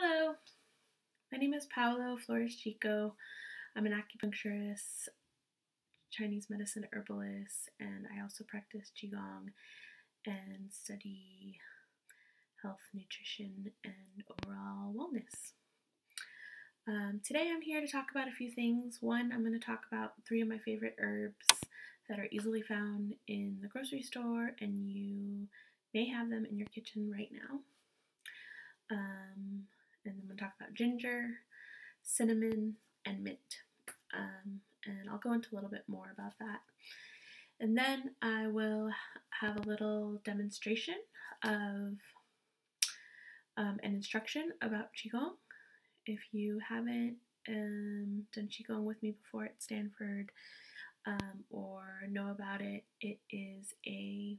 Hello, my name is Paolo Flores Chico. I'm an acupuncturist, Chinese medicine herbalist, and I also practice Qigong and study health, nutrition, and overall wellness. Today I'm here to talk about a few things. One, I'm going to talk about 3 of my favorite herbs that are easily found in the grocery store, and you may have them in your kitchen right now. And I'm going to talk about ginger, cinnamon, and mint. And I'll go into a little bit more about that. And then I will have a little demonstration of an instruction about Qigong. If you haven't done Qigong with me before at Stanford or know about it, it is a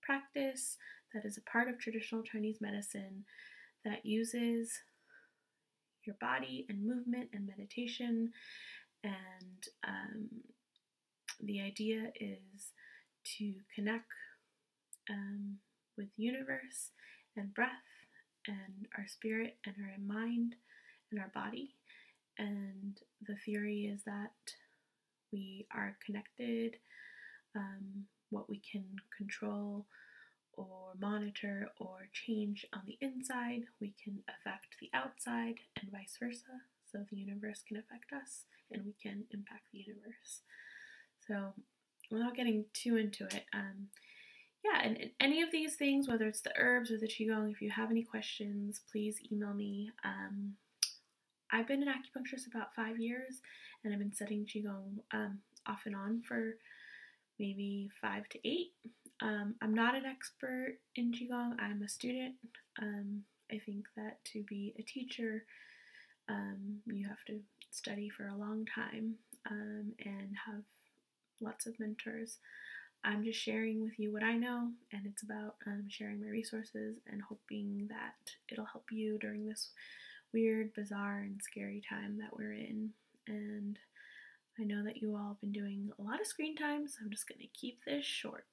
practice that is a part of traditional Chinese medicine that uses your body and movement and meditation, and the idea is to connect with the universe and breath and our spirit and our mind and our body. And the theory is that we are connected. What we can control or monitor or change on the inside, we can affect the outside, and vice versa. So the universe can affect us and we can impact the universe. So without getting too into it, and any of these things, whether it's the herbs or the Qigong, if you have any questions, please email me. I've been an acupuncturist about 5 years, and I've been studying Qigong off and on for maybe 5 to 8. I'm not an expert in Qigong. I'm a student. I think that to be a teacher, you have to study for a long time and have lots of mentors. I'm just sharing with you what I know, and it's about sharing my resources and hoping that it'll help you during this weird, bizarre, and scary time that we're in. And I know that you all have been doing a lot of screen time, so I'm just going to keep this short.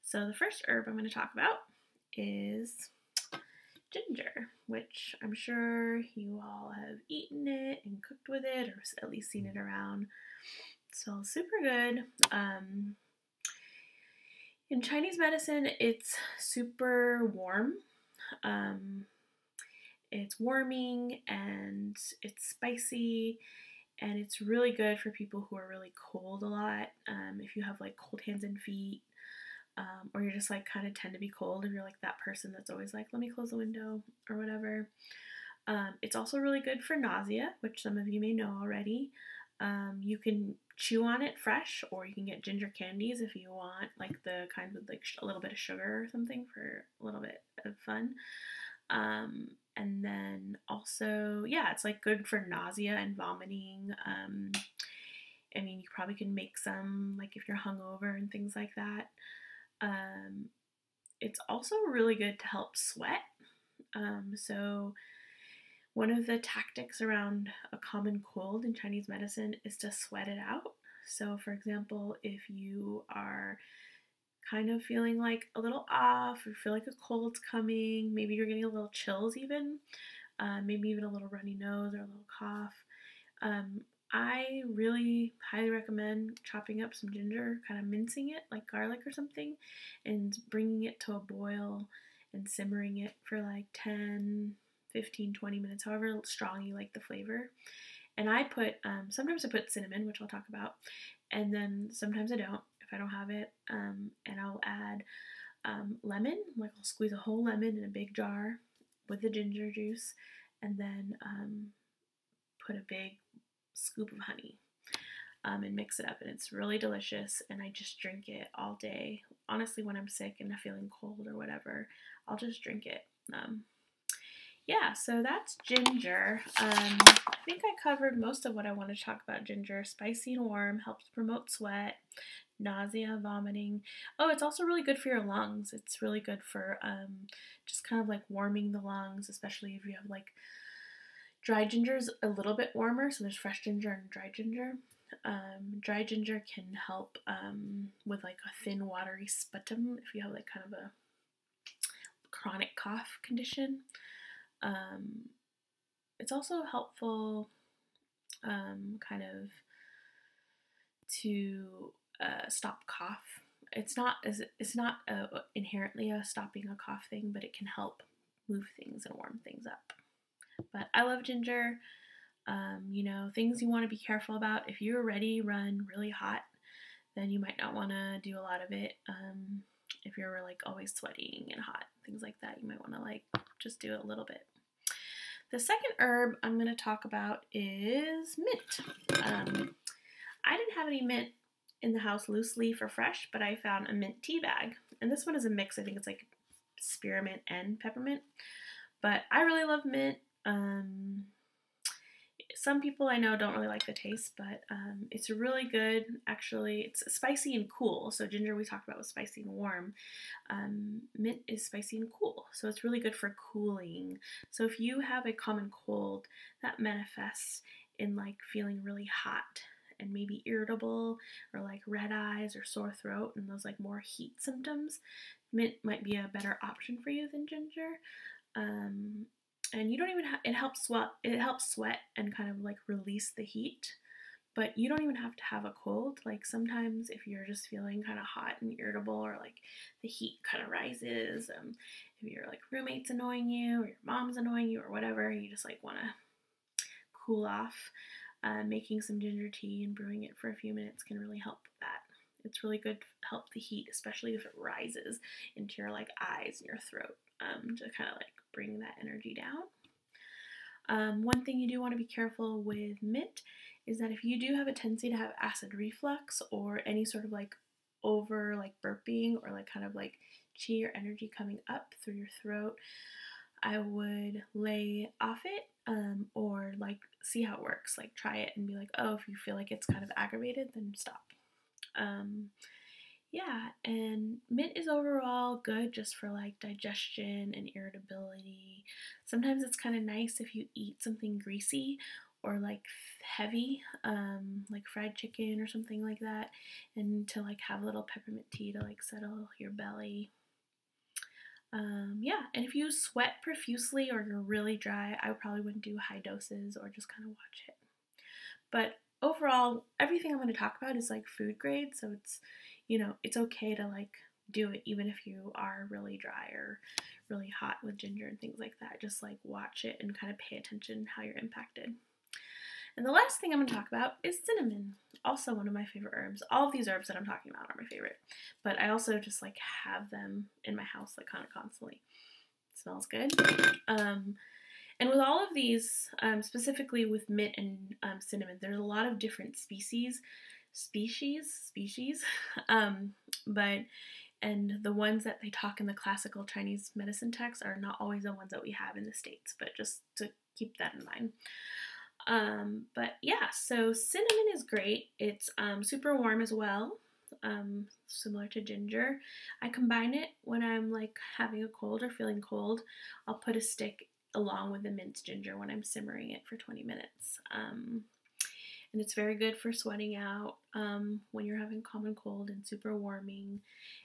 So the first herb I'm going to talk about is ginger, which I'm sure you all have eaten it and cooked with it, or at least seen it around. So super good. In Chinese medicine, it's super warm. It's warming and it's spicy, and it's really good for people who are really cold a lot. If you have like cold hands and feet, or you're just like kind of tend to be cold, if you're like that person that's always like, let me close the window or whatever. It's also really good for nausea, which some of you may know already. You can chew on it fresh, or you can get ginger candies if you want, like the kind with like a little bit of sugar or something for a little bit of fun. And then also, yeah, it's like good for nausea and vomiting. I mean, you probably can make some, like if you're hungover and things like that. It's also really good to help sweat. So one of the tactics around a common cold in Chinese medicine is to sweat it out. So for example, if you are kind of feeling like a little off, or feel like a cold's coming, maybe you're getting a little chills even, maybe even a little runny nose or a little cough, I really highly recommend chopping up some ginger, kind of mincing it like garlic or something, and bringing it to a boil and simmering it for like 10, 15, 20 minutes, however strong you like the flavor. And I put, sometimes I put cinnamon, which I'll talk about, and then sometimes I don't, if I don't have it, and I'll add lemon, like I'll squeeze a whole lemon in a big jar with the ginger juice, and then put a big scoop of honey and mix it up, and it's really delicious, and I just drink it all day. Honestly, when I'm sick and I'm feeling cold or whatever, I'll just drink it. Yeah, so that's ginger. I think I covered most of what I want to talk about ginger. Spicy and warm, helps promote sweat, nausea, vomiting. Oh, it's also really good for your lungs. It's really good for just kind of like warming the lungs, especially if you have like dry ginger is a little bit warmer, so there's fresh ginger and dry ginger. Dry ginger can help with like a thin, watery sputum if you have like kind of a chronic cough condition. It's also helpful kind of to stop cough. It's not inherently a stopping a cough thing, but it can help move things and warm things up. But I love ginger. Things you want to be careful about. If you already run really hot, then you might not want to do a lot of it. If you're like always sweating and hot, things like that, you might want to like just do it a little bit. The second herb I'm going to talk about is mint. I didn't have any mint in the house, loose leaf or fresh, but I found a mint tea bag. And this one is a mix. I think it's like spearmint and peppermint. But I really love mint. Some people I know don't really like the taste, but it's really good. Actually, it's spicy and cool. So ginger we talked about was spicy and warm. Mint is spicy and cool. So it's really good for cooling. So if you have a common cold, that manifests in like feeling really hot and maybe irritable or like red eyes or sore throat and those like more heat symptoms, mint might be a better option for you than ginger. And you don't even it helps sweat and kind of like release the heat, but you don't even have to have a cold. Like sometimes if you're just feeling kind of hot and irritable or like the heat kind of rises, if your like roommate's annoying you or your mom's annoying you or whatever, you just like want to cool off, making some ginger tea and brewing it for a few minutes can really help with that. It's really good to help the heat, especially if it rises into your like eyes and your throat, to kind of like bring that energy down. One thing you do want to be careful with mint is that if you do have a tendency to have acid reflux or any sort of like over like burping or like kind of like chi or energy coming up through your throat, I would lay off it, or like see how it works. Like try it and be like, oh, if you feel like it's kind of aggravated, then stop. Yeah, and mint is overall good just for like digestion and irritability. Sometimes it's kind of nice if you eat something greasy or like heavy, like fried chicken or something like that, and to like have a little peppermint tea to like settle your belly. Yeah, and if you sweat profusely or you're really dry, I probably wouldn't do high doses or just kind of watch it. But overall, everything I'm going to talk about is like food grade, so it's okay to like do it even if you are really dry or really hot with ginger and things like that. Just like watch it and kind of pay attention how you're impacted. And the last thing I'm going to talk about is cinnamon, also one of my favorite herbs. All of these herbs that I'm talking about are my favorite, but I also just like have them in my house like kind of constantly. It smells good. And with all of these, specifically with mint and cinnamon, there's a lot of different species, and the ones that they talk in the classical Chinese medicine texts are not always the ones that we have in the States, but just to keep that in mind. But yeah, so cinnamon is great. It's super warm as well, similar to ginger. I combine it when I'm like having a cold or feeling cold. I'll put a stick along with the minced ginger when I'm simmering it for 20 minutes. And it's very good for sweating out when you're having common cold and super warming.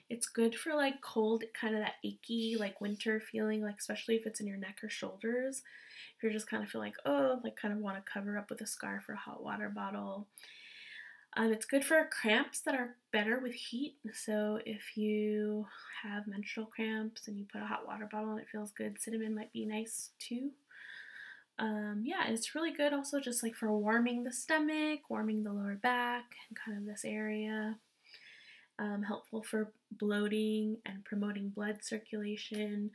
It's good for like cold, kind of that achy like winter feeling, like especially if it's in your neck or shoulders. If you're just kind of feel like, oh, like kind of want to cover up with a scarf or a hot water bottle. It's good for cramps that are better with heat. So if you have menstrual cramps and you put a hot water bottle and it feels good, cinnamon might be nice too. Yeah, and it's really good also just like for warming the stomach, warming the lower back, and kind of this area. Helpful for bloating and promoting blood circulation.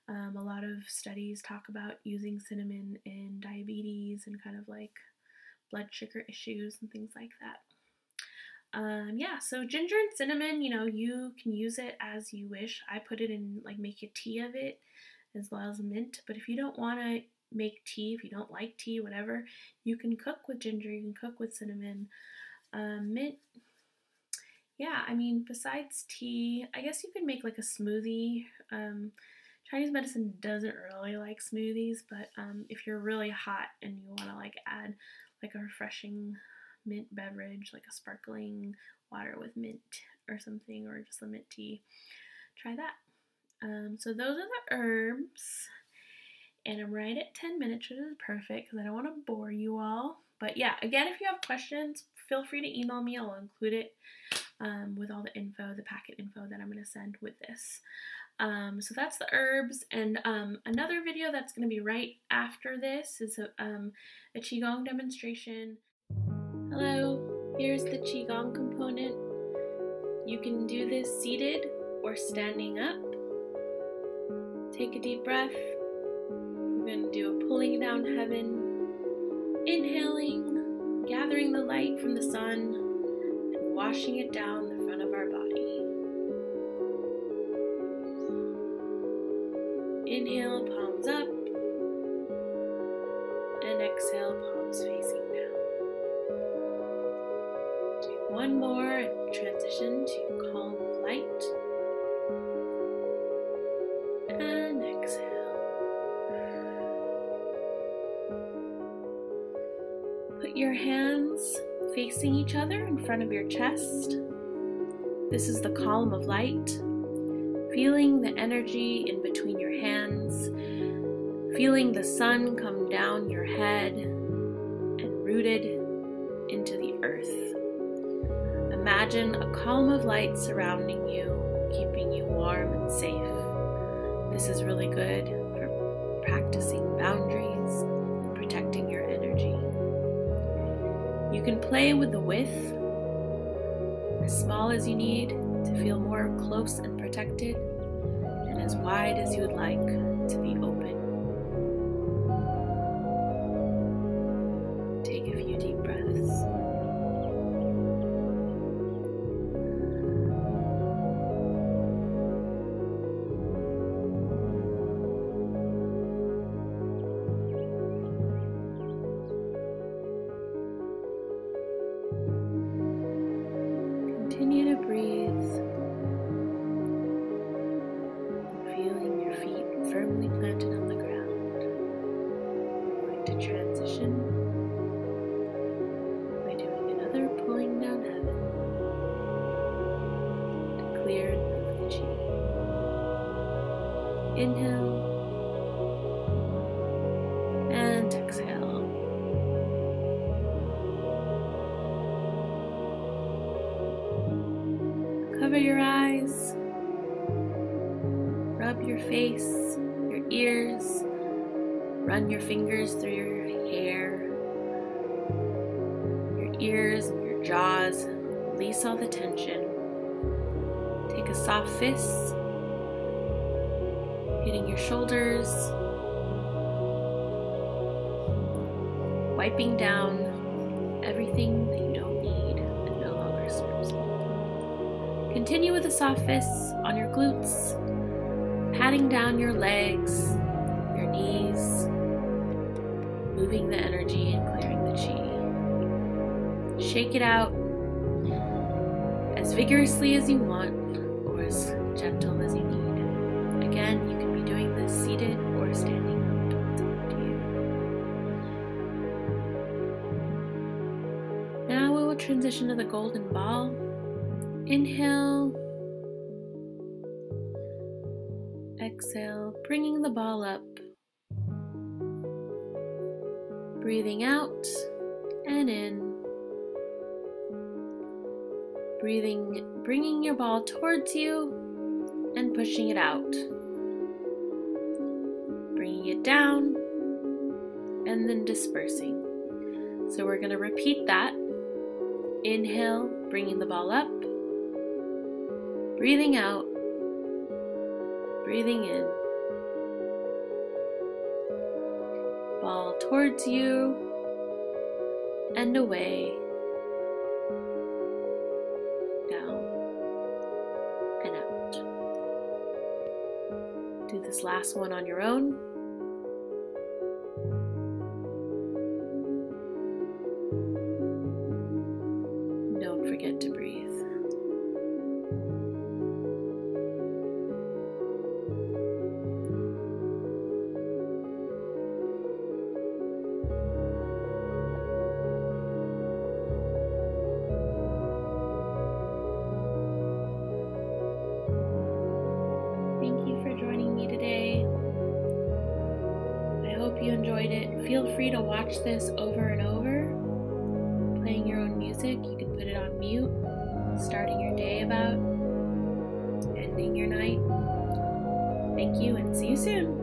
A lot of studies talk about using cinnamon in diabetes and kind of like blood sugar issues and things like that. Yeah, so ginger and cinnamon, you can use it as you wish. I put it in, like, make a tea of it as well as mint. But if you don't want to make tea, if you don't like tea, whatever, you can cook with ginger, you can cook with cinnamon. Mint, yeah, I mean, besides tea, I guess you could make like a smoothie. Chinese medicine doesn't really like smoothies, but if you're really hot and you want to like add like a refreshing mint beverage, like a sparkling water with mint or something, or just a mint tea, try that. So those are the herbs. and I'm right at 10 minutes, which is perfect because I don't want to bore you all. But yeah, again, if you have questions, feel free to email me. I'll include it with all the info, the packet info that I'm going to send with this. So that's the herbs, and another video that's going to be right after this is a Qigong demonstration. Hello, here's the Qigong component. You can do this seated or standing up. Take a deep breath. We're going to do a pulling down heaven, inhaling, gathering the light from the sun, and washing it down the front of our body. Inhale, palms up, and exhale, palms facing down. Do one more and transition to calm light. And exhale. Put your hands facing each other in front of your chest. This is the column of light. Feeling the energy in between your hands, feeling the sun come down your head and rooted into the earth. Imagine a column of light surrounding you, keeping you warm and safe. This is really good for practicing boundaries and protecting your energy. You can play with the width, as small as you need to feel more close and protected, and as wide as you would like to be open. Take a few deep breaths. Continue to breathe, feeling your feet firmly planted on the ground. We're going to transition by doing another pulling down heaven to clear and move the chi. Inhale and exhale. Cover your eyes, rub your face, your ears, run your fingers through your hair, your ears and your jaws, release all the tension. Take a soft fist, hitting your shoulders, wiping down everything that you don't need and no longer serves you. Continue with the soft fists on your glutes, patting down your legs, your knees, moving the energy and clearing the chi. Shake it out as vigorously as you want or as gentle as you need. Again, you can be doing this seated or standing up. It's up to you. Now we will transition to the golden ball. Inhale, exhale, bringing the ball up, breathing out and in, breathing, bringing your ball towards you and pushing it out, bringing it down and then dispersing. So we're going to repeat that. Inhale, bringing the ball up, breathing out, breathing in. Ball towards you and away, down and out. Do this last one on your own. Don't forget to breathe. Thank you for joining me today. you enjoyed it. Feel free to watch this over and over, playing your own music. You can put it on mute, starting your day about, ending your night. Thank you and see you soon.